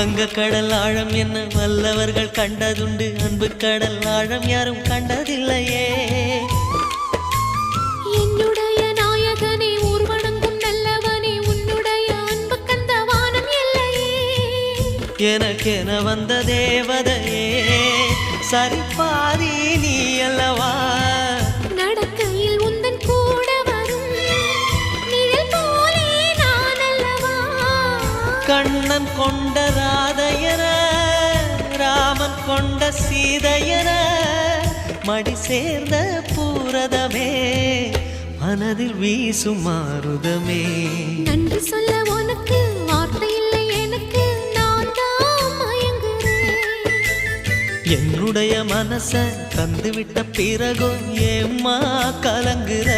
வங்க கடல் ஆழம் என்ன வல்லவர்கள் கண்டதுண்டு, அன்பு கடல் ஆழம் யாரும் கண்டதில்லையே. என்னுடைய நாயகனே ஊர்வணங்கும் நல்லவனே, உன்னுடைய அன்பு கந்த வானம் இல்லையே. எனக்கென வந்த தேவதையே சரிபாதி நீ அல்லவா. நடக்கையில் உந்தன் கூட வரும் நிழல் போலே நான் அல்லவா. கண்ணன் கொண்ட ராதையர ராமன் கொண்ட சீதையர மடி சேர்ந்த பூரதமே மனதில் வீசும் மாருதமே. நன்றி சொல்ல உனக்கு வார்த்தை இல்லை எனக்கு, நான் தான் மயங்குறேன். என்னுடைய மனச தந்துவிட்ட பிறகும் ஏம்மா கலங்குற.